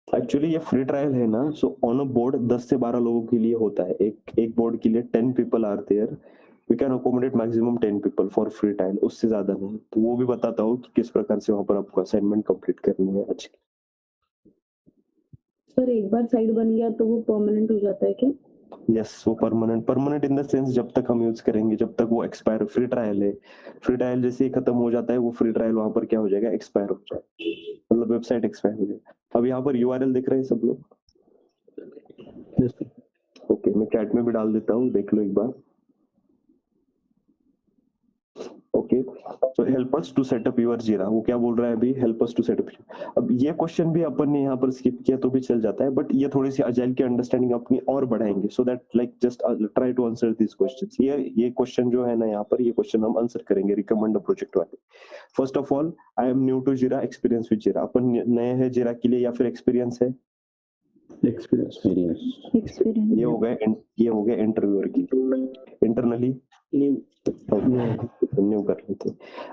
एक्चुअली ये फ्री ट्रायल है ना, सो ऑन अ बोर्ड 10 से 12 लोगों के लिए होता है। एक बोर्ड के लिए 10 people are there, we can accommodate maximum 10 people for free trial, उससे ज्यादा नहीं। तो वो भी बताता हूँ कि किस प्रकार से वहां पर आपको असाइनमेंट कंप्लीट करनी है आज की। सर एक बार साइट बन गया तो वो परमानेंट हो जाता है क्या? यस, वो परमानेंट इन द सेंस जब तक हम यूज करेंगे, जब तक वो एक्सपायर, फ्री ट्रायल है, फ्री ट्रायल जैसे ही खत्म हो जाता है, वो फ्री ट्रायल वहां पर क्या हो जाएगा, एक्सपायर हो जाएगा, मतलब वेबसाइट एक्सपायर हो जाएगा। अब यहाँ पर यूआरएल दिख रहे हैं सब लोग? ओके, मैं चैट में भी डाल देता हूँ, देख लो एक बार। Okay, so help us to set up your Jira. वो क्या बोल रहा है अभी, help us to set up. अब ये क्वेश्चन भी अपन ने यहाँ पर स्किप किया तो भी चल जाता है, बट ये थोड़ी सी अजाइल की अंडरस्टैंडिंग अपनी और बढ़ाएंगे, so that like just try to answer this questions. ये क्वेश्चन जो है ना, यहाँ पर ये क्वेश्चन हम आंसर करेंगे रिकमेंड प्रोजेक्ट वाले। First of all, I am new to Jira, experience with Jira. अपन नए हैं जीरा के लिए या फिर एक्सपीरियंस है? एक्सपीरियंस। ये हो गया इंटरव्यूअर की। इंटरनली न्यू कर लेते।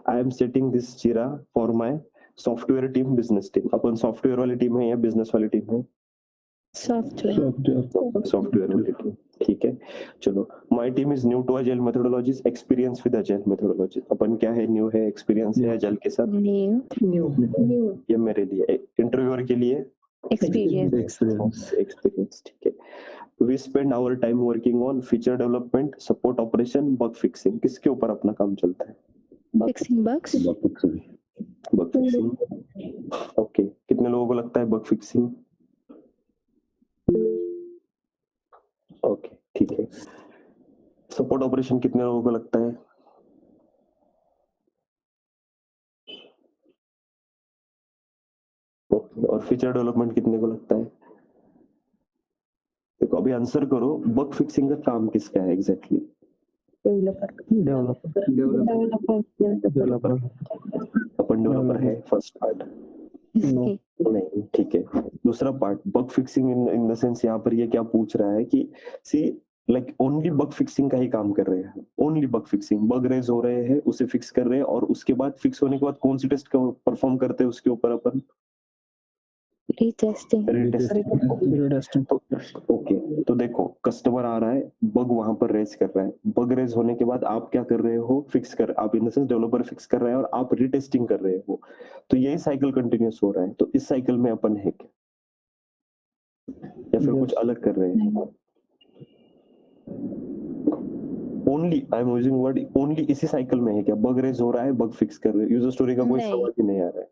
आई एम सेटिंग दिस जीरा for my software team, business team. Upon software वाली टीम है या बिजनेस वाली टीम है? सॉफ्टवेयर वाली टीम, ठीक है। चलो, my team is new to agile methodologies, experience with agile methodologies. अपन क्या है, न्यू है, एक्सपीरियंस है अजाइल के साथ, न्यू ये मेरे लिए। इंटरव्यूअर के लिए एक्सपीरियंस। एक्सपीरियंस, ठीक है। We spend our time working on feature development, support operation, bug fixing। किसके ऊपर अपना काम चलता है? Fixing bugs. Bug fixing. Okay, कितने लोगों को लगता है बग फिक्सिंग? ओके, ठीक है। सपोर्ट ऑपरेशन कितने लोगों को लगता है? ओके, और फीचर डेवलपमेंट कितने को लगता है? देखो, अभी आंसर करो, बग फिक्सिंग का काम किसका है एग्जैक्टली? डेवलपर। अपन डेवलपर है, फर्स्ट पार्ट नहीं, ठीक है। दूसरा part, bug fixing in the sense, यहाँ पर ये क्या पूछ रहा है कि see like only bug fixing का ही काम कर रहे हैं, only bug fixing. Bug raise हो रहे हैं, उसे फिक्स कर रहे हैं, और उसके बाद फिक्स होने के बाद कौन सी टेस्ट परफॉर्म करते हैं उसके ऊपर अपन? Retesting. ओके, तो देखो, कस्टमर आ रहा है, बग वहां पर रेज कर रहा है, बग रेज होने के बाद आप क्या कर रहे हो, फिक्स कर, आप इन द सेंस डेवलपर फिक्स कर रहे हैं और आप रीटेस्टिंग कर रहे हो। तो यही साइकिल कंटिन्यूस हो रहा है। तो इस साइकिल में अपन है क्या, या फिर कुछ अलग कर रहे हैं? Only, I am using word only, इसी साइकिल में है क्या? बग रेज हो रहा है, बग फिक्स कर रहे हो, यूजर स्टोरी का कोई नहीं। सवाल ही नहीं आ रहा है।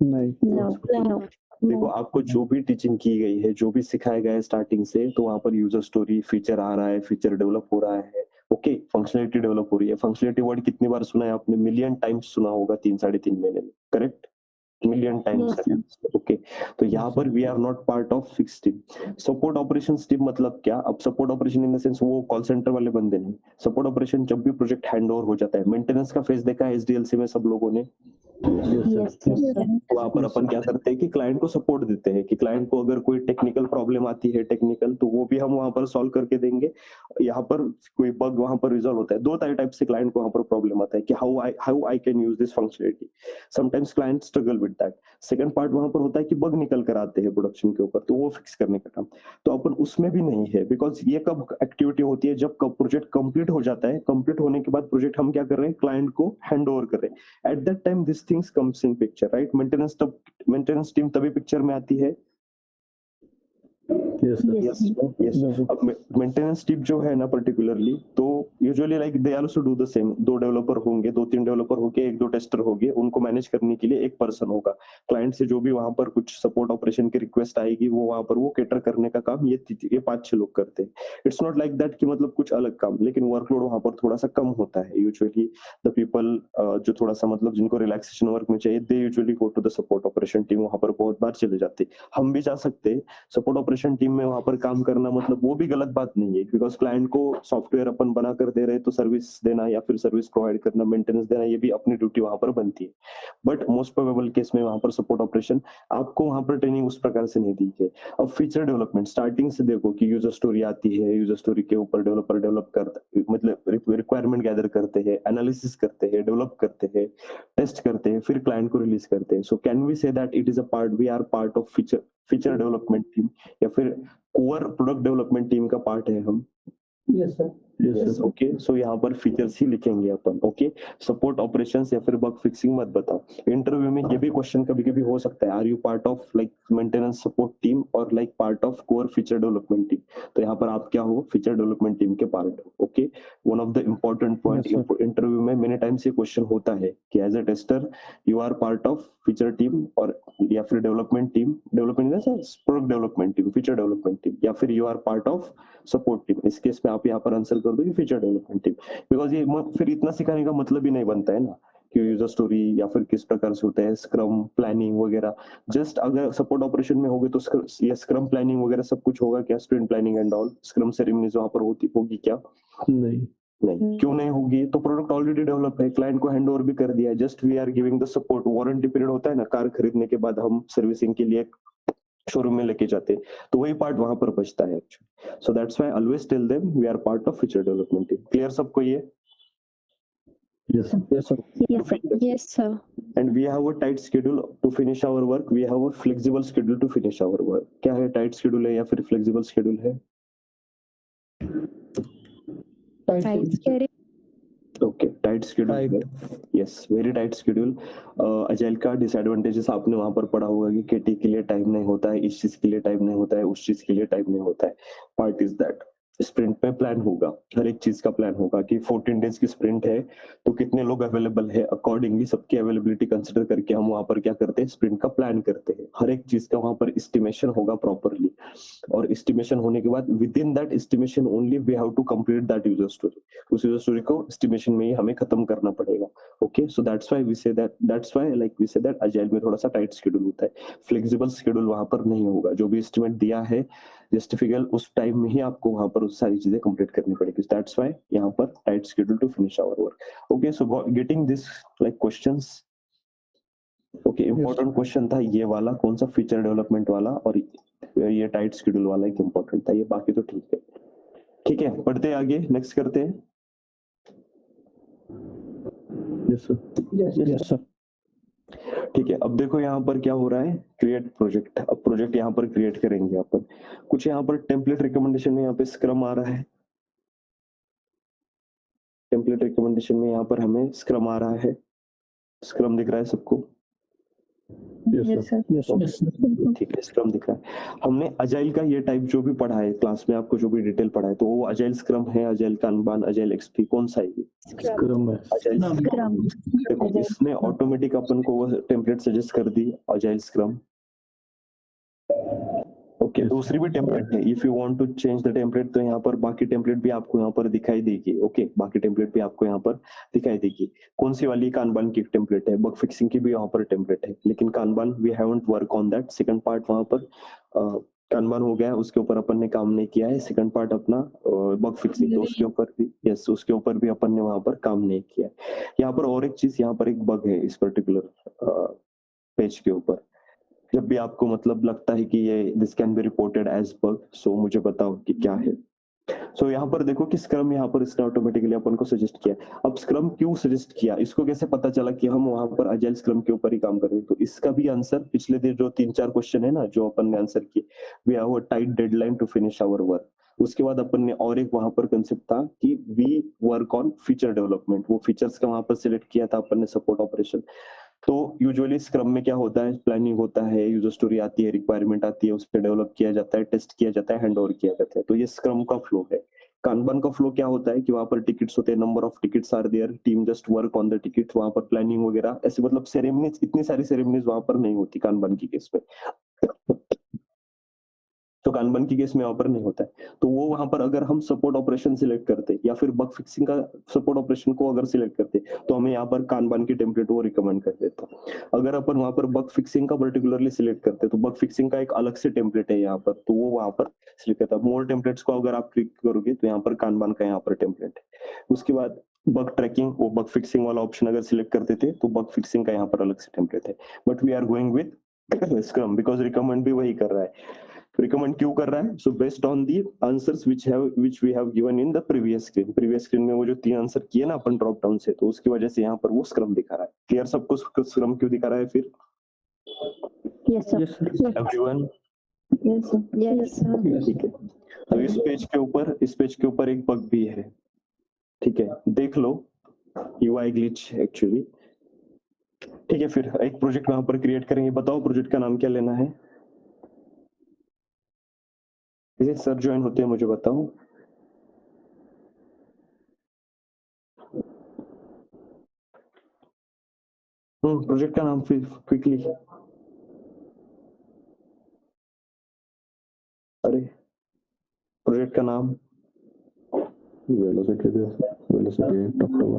No. देखो, आपको जो भी टीचिंग की गई है, जो भी सिखाया गया है स्टार्टिंग से, तो वहां पर यूजर स्टोरी, फीचर आ रहा है, फीचर डेवलप हो रहा है, ओके, फंक्शनलिटी डेवलप हो रही है। फंक्शनलिटी वर्ड कितनी बार सुना है आपने? मिलियन टाइम्स सुना होगा 3-3.5 महीने में, करेक्ट? Million times, okay. तो यहाँ पर we are not part of fix team. Support operation team मतलब क्या? अब support operation in the sense वो कॉल सेंटर वाले बंदे नहीं। सपोर्ट ऑपरेशन जब भी प्रोजेक्ट हैंड ओवर हो जाता है, मेंटेनेंस का फेज देखा है एसडीएलसी में सब लोगों ने? Yes, yes, sir. वहां पर अपन क्या करते हैं कि क्लाइंट को सपोर्ट देते हैं कि क्लाइंट को अगर कोई टेक्निकल प्रॉब्लम आती है टेक्निकल तो वो भी हम वहां पर सॉल्व करके देंगे। यहाँ पर कोई बग वहां पर रिजॉल्व होता है, दो टाइप से क्लाइंट को वहां पर प्रॉब्लम आता है कि how I can use this functionality. Sometimes client struggle with that. Second part वहां पर होता है कि बग निकल कर आते हैं प्रोडक्शन के ऊपर, तो वो फिक्स करने का काम तो अपन उसमें भी नहीं है। बिकॉज ये कब एक्टिविटी होती है, जब प्रोजेक्ट कंप्लीट हो जाता है, कंप्लीट होने के बाद प्रोजेक्ट हम क्या कर रहे हैं, क्लाइंट को हैंड ओवर कर रहे हैं। Eight that time this things comes in picture, right. Maintenance team तभी पिक्चर में आती है। Yes, sir. Yes, yes yes. अब मेंटेनेंस टीम जो है ना पर्टिकुलरली, तो usually like they also do the same. 2 developer होंगे, 2-3 डेवलपर होंगे, 1-2 टेस्टर होंगे, उनको मैनेज करने के लिए एक पर्सन होगा। क्लाइंट से जो भी वहां पर कुछ सपोर्ट ऑपरेशन की रिक्वेस्ट आएगी, वो वहां पर वो केटर करने का काम ये 5-6 लोग करते हैं। इट्स नॉट लाइक दैट कि मतलब कुछ अलग काम, लेकिन वर्कलोड वहां पर थोड़ा सा कम होता है। यूजुअली द पीपल जो थोड़ा सा मतलब जिनको रिलैक्सेशन वर्क में चाहिए, they usually go to the support operation team, वहां पर बहुत बार चले जाते। हम भी जा सकते हैं सपोर्ट ऑपरेशन टीम में, वहां पर काम करना मतलब वो भी गलत बात नहीं है। बिकॉज क्लाइंट को सॉफ्टवेयर अपन बना कर दे रहे हैं, तो सर्विस देना या फिर सर्विस प्रोवाइड करना, मेंटेनेंस देना, ये भी अपनी ड्यूटी वहां पर बनती है। बट मोस्ट प्रोबेबल केस में वहां पर सपोर्ट ऑपरेशन आपको वहां पर ट्रेनिंग उस प्रकार से नहीं दी है। अब फीचर डेवलपमेंट स्टार्टिंग से देखो कि यूजर स्टोरी आती है, यूजर स्टोरी के ऊपर डेवलपर डेवलप करता, मतलब रिक्वायरमेंट गैदर करते हैं, एनालिसिस करते हैं, डेवलप करते हैं, टेस्ट करते हैं, फिर क्लाइंट को रिलीज करते हैं। So can we say that it is a part, we are part of feature development team या फिर कोर प्रोडक्ट डेवलपमेंट टीम का पार्ट है हम। Yes, sir. Yes, sir. Okay, so यहाँ पर फीचर्स ही लिखेंगे अपन। ओके, सपोर्ट ऑपरेशंस या फिर बग फिक्सिंग मत बताओ। इंटरव्यू में ये भी क्वेश्चन कभी कभी हो सकता है, are you part of like maintenance support team और like part of core feature development team. तो यहाँ पर आप क्या हो, फीचर डेवलपमेंट टीम के पार्ट हो। Okay, one of the important point interview में मेनी टाइम्स ये क्वेश्चन होता है कि as a tester you are part of feature team और या फिर development team, development product development team, feature development team, या फिर you are part of support team. इस केस में आप यहाँ पर आंसर कर दो कि फीचर डेवलपमेंट टीम। बिकॉज ये फिर इतना सिखाने का मतलब ही नहीं बनता है ना कि यूजर स्टोरी या फिर किस प्रकार से होता है, स्क्रम प्लानिंग वगैरह। जस्ट अगर सपोर्ट ऑपरेशन में होगे तो ये स्क्रम प्लानिंग वगैरह सब कुछ होगा क्या, sprint planning and all, scrum ceremonies वहां पर होगी क्या? नहीं। नहीं। क्यों नहीं होगी? तो प्रोडक्ट ऑलरेडी डेवलप है, क्लाइंट को हैंड ओवर भी कर दिया है, just we are giving the support. Warranty period होता है ना, कार खरीदने के बाद हम सर्विसिंग के लिए शोरूम में लेके जाते हैं, तो वही पार्ट वहां पर बचता है actually. So that's why always tell them we are part of feature development team. Clear सबको ये? Yes, sir. Yes, sir. Yes, yes, sir. And we have a tight schedule to finish our work, we have a flexible schedule to finish our work। क्या है, tight schedule है या फिर flexible schedule है? Right, scary. Okay, tight schedule है। Yes, very tight schedule. Agile का disadvantages आपने वहां पर पढ़ा होगा कि केटी के लिए टाइम नहीं होता है, इस चीज के लिए टाइम नहीं होता है, उस चीज के लिए टाइम नहीं होता है। पार्ट इज दैट स्प्रिंट में प्लान होगा, हर एक चीज का प्लान होगा कि 14 डेज की स्प्रिंट है तो कितने लोग अवेलेबल है, अकॉर्डिंगली सबकी अवेलेबिलिटी कंसिडर करके हम वहां पर क्या करते हैं, स्प्रिंट का प्लान करते हैं। हर एक चीज का वहां पर एस्टिमेशन होगा प्रॉपरली, और एस्टिमेशन होने के बाद within that estimation only we have to complete that user story. उस यूजर स्टोरी को एस्टिमेशन में ही हमें खत्म करना पड़ेगा। Okay, so that's why we say that agile में थोड़ा सा टाइट शेड्यूल होता है, फ्लेक्सिबल शेड्यूल वहां पर नहीं होगा। जो भी एस्टिमेट दिया है जस्टिफिकल, उस टाइम में ही आपको वहां पर सारी चीजें कंप्लीट करनी पड़ेगी। दैट्स व्हाई यहाँ पर tight schedule to finish our work. Okay, so getting this like questions. Okay, important question था ये वाला, कौन सा, फीचर डेवलपमेंट वाला, और ये टाइट शेड्यूल वाला एक इंपॉर्टेंट था। ये बाकी तो ठीक है। ठीक है, पढ़ते हैं आगे, नेक्स्ट करते हैं। Yes, sir. Yes, sir. ठीक है, अब देखो यहाँ पर क्या हो रहा है, क्रिएट प्रोजेक्ट। अब प्रोजेक्ट यहाँ पर क्रिएट करेंगे अपन। कुछ यहाँ पर टेम्पलेट रिकमेंडेशन में यहाँ पे स्क्रम आ रहा है, टेम्पलेट रिकमेंडेशन में यहाँ पर हमें स्क्रम आ रहा है। स्क्रम दिख रहा है सबको? Yes, sir. Yes, sir. ठीक है, स्क्रम दिख रहा है। हमने अजाइल का ये टाइप जो भी पढ़ा है क्लास में, आपको जो भी डिटेल पढ़ा है, तो वो अजाइल स्क्रम है, अजाइल कानबान, अजाइल एक्सपी, कौन सा है ये? Scrum है। Agile Scrum. देखो, इसने ऑटोमेटिक अपन को वो टेम्पलेट सजेस्ट कर दी, अजाइल स्क्रम। ओके, दूसरी भी टेम्पलेट है, if you want to change the template, तो यहाँ पर बाकी टेम्पलेट भी आपको यहाँ पर दिखाई देगी। ओके, बाकी टेम्पलेट भी आपको यहाँ पर दिखाई देगी। कौन सी वाली? कानबान की टेम्पलेट है। बग फिक्सिंग की भी यहाँ पर टेम्पलेट है, लेकिन Kanban we haven't work on that. Second part वहां पर कानबान हो गया, उसके ऊपर अपन ने काम नहीं किया है। सेकंड पार्ट अपना बग फिक्सिंग, तो उसके ऊपर भी उसके ऊपर भी अपन ने वहां पर काम नहीं किया है। यहाँ पर और एक चीज, यहाँ पर एक बग है इस पर्टिकुलर पेज के ऊपर। जब भी आपको मतलब लगता है कि ये this can be reported as bug, so मुझे बताओ कि क्या है। सो यहाँ पर देखो कि स्क्रम यहाँ पर इसने ऑटोमेटिकली अपन को सजेस्ट किया। अब स्क्रम क्यों सजेस्ट किया, इसको कैसे पता चला कि हम वहां पर अजाइल स्क्रम के ऊपर ही काम कर रहे हैं? तो इसका भी आंसर पिछले दिन जो 3-4 क्वेश्चन है ना जो अपन ने आंसर किए, we have a tight deadline to finish our work. उसके बाद अपन ने और एक वहां पर कंसेप्ट था कि we work on feature development, वो फीचर्स का वहां पर सिलेक्ट किया था अपन ने, सपोर्ट ऑपरेशन। तो यूजुअली स्क्रम में क्या होता है, प्लानिंग होता है, यूजर स्टोरी आती है, रिक्वायरमेंट आती है, उस पर डेवलप किया जाता है, टेस्ट किया जाता है, हैंड ओवर किया जाता है। तो ये स्क्रम का फ्लो है। कानबान का फ्लो क्या होता है कि वहां पर टिकट्स होते हैं, number of tickets are there, team just work on the tickets, वहां पर प्लानिंग वगैरह ऐसे मतलब सेरेमनीज, इतनी सारी सेरेमनीज वहां पर नहीं होती कानबान की केस में। तो कानबान की केस में वहां पर नहीं होता है। तो वो वहां पर अगर हम सपोर्ट ऑपरेशन सिलेक्ट करते या फिर बग फिक्सिंग का सपोर्ट ऑपरेशन को अगर सिलेक्ट करते तो हमें यहाँ पर कानबान की टेम्पलेट वो रिकमेंड कर देता। अगर अपन वहां पर बग फिक्सिंग का पर्टिकुलरली सिलेक्ट करते तो बग फिक्सिंग का एक अलग से टेम्पलेट है यहाँ पर, तो वो वहां पर सिलेक्ट करता। मोर टेम्पलेट्स को अगर आप क्लिक करोगे तो यहाँ पर कानबान का यहाँ पर टेम्पलेट है। उसके बाद बग ट्रैकिंग, वो बग फिक्सिंग वाला ऑप्शन अगर सिलेक्ट करते थे तो बग फिक्सिंग का यहाँ पर अलग से टेम्पलेट है। But we are going with scrum because recommend भी वही कर रहा है। रिकमेंड क्यों कर रहा है? So based on the answers which we have given in the previous screen में वो जो 3 आंसर किए ना अपन ड्रॉप डाउन से, तो उसकी वजह से यहाँ पर वो स्क्रम दिखा रहा है। क्लियर सबको स्क्रम क्यों दिखा रहा है फिर? Yes, sir. Yes, sir. Everyone Yes, sir. Yes, sir. ठीक है। अब इस पेज के ऊपर एक बग भी है, ठीक है, देख लो, UI ग्लिच एक्चुअली। ठीक है, फिर एक प्रोजेक्ट वहां पर क्रिएट करेंगे। बताओ प्रोजेक्ट का नाम क्या लेना है? सर ज्वाइन होते हैं, मुझे बताओ। प्रोजेक्ट का नाम फिर क्विकली। अरे प्रोजेक्ट का नाम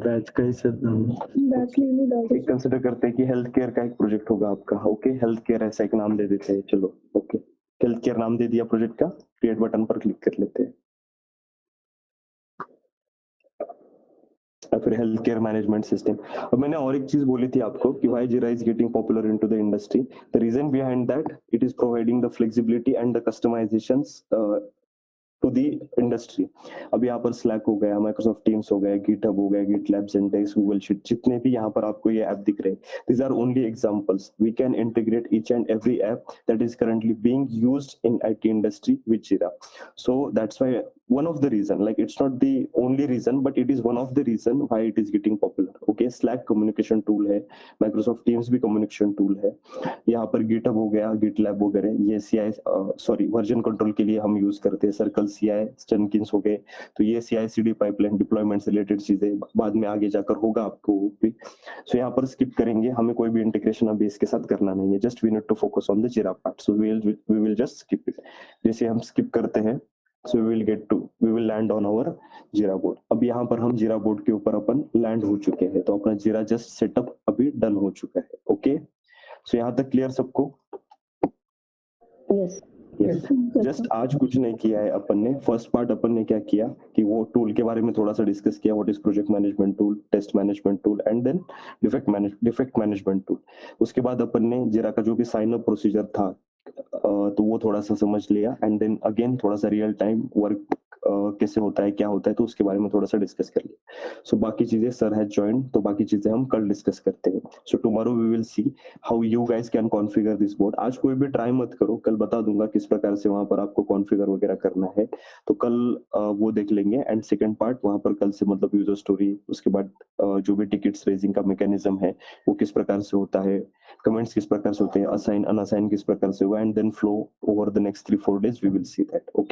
बैच का ही से बैच लेने डाल दो। कंसिडर करते हैं कि हेल्थ केयर का एक प्रोजेक्ट होगा आपका। ओके, हेल्थ केयर ऐसा एक नाम दे देते हैं। चलो ओके, हेल्थ केयर नाम दे दिया प्रोजेक्ट का। क्रिएट बटन पर क्लिक कर लेते हैं। फिर हेल्थ केयर मैनेजमेंट सिस्टम। अब मैंने और एक चीज बोली थी आपको कि why Jira is getting popular into the industry. The reason behind that, it is providing the flexibility and the customizations to the industry. अब यहाँ पर स्लैक हो गया, माइक्रोसॉफ्ट टीम्स हो गया, गिटहब हो गया, गिटलैब, ज़ेंडेक्स, गूगल शीट, जितने भी यहाँ पर आपको ये ऐप दिख रहे हैं, these are only examples. We can integrate each and every app that is currently being used in IT industry with Jira. So that's why one of the reason, like it's not the only reason, but it is one of the reason why it is getting popular. Okay, Slack communication tool है, Microsoft Teams भी communication tool है, यहाँ पर GitHub हो गया, GitLab वगैरह, ये CI version control के लिए हम यूज करते हैं। सर्कल CI, Jenkins हो गए, तो ये CI/CD पाइपलाइन डिप्लॉयमेंट से रिलेटेड चीजें बाद में आगे जाकर होगा आपको भी। सो यहाँ पर स्किप करेंगे, हमें कोई भी इंटीग्रेशन अब बेस के साथ करना नहीं है, just we need to focus on the Jira part. So we will just skip it. जैसे हम स्किप करते हैं, so we will land on our Jira board. अब यहाँ पर हम जीरा बोर्ड के ऊपर अपन लैंड हो चुके हैं, तो अपना जीरा जस्ट सेटअप अभी डन हो चुका है। ओके, सो यहाँ तक क्लियर सबको? Yes. जस्ट आज कुछ नहीं किया है अपन ने। फर्स्ट पार्ट अपन ने क्या किया कि वो टूल के बारे में थोड़ा सा डिस्कस किया, what is project management tool, test management tool and then defect management tool. उसके बाद अपन ने जीरा का जो भी साइन अप प्रोसीजर था तो वो थोड़ा सा समझ लिया, एंड देन अगेन थोड़ा सा रियल टाइम वर्क कैसे होता है, क्या होता है, तो उसके बारे में थोड़ा सा डिस्कस कर लिया। सो बाकी चीजें सर हैज जॉइंड, तो बाकी चीजें हम कल डिस्कस करते हैं। So tomorrow we will see how you guys can configure this board. आज कोई भी ट्राई मत करो, कल बता दूंगा किस प्रकार से वहां पर आपको कॉन्फ़िगर वगैरह करना है, तो कल वो देख लेंगे। एंड सेकंड पार्ट वहां पर कल से मतलब यूजर स्टोरी, उसके बाद जो भी टिकट्स रेजिंग का मैकेनिज्म है वो किस प्रकार से होता है, कमेंट्स किस प्रकार से होते हैं, असाइन अनअसाइन किस प्रकार से हुआ, and then flow over the next 3-4 days we will see that. Okay.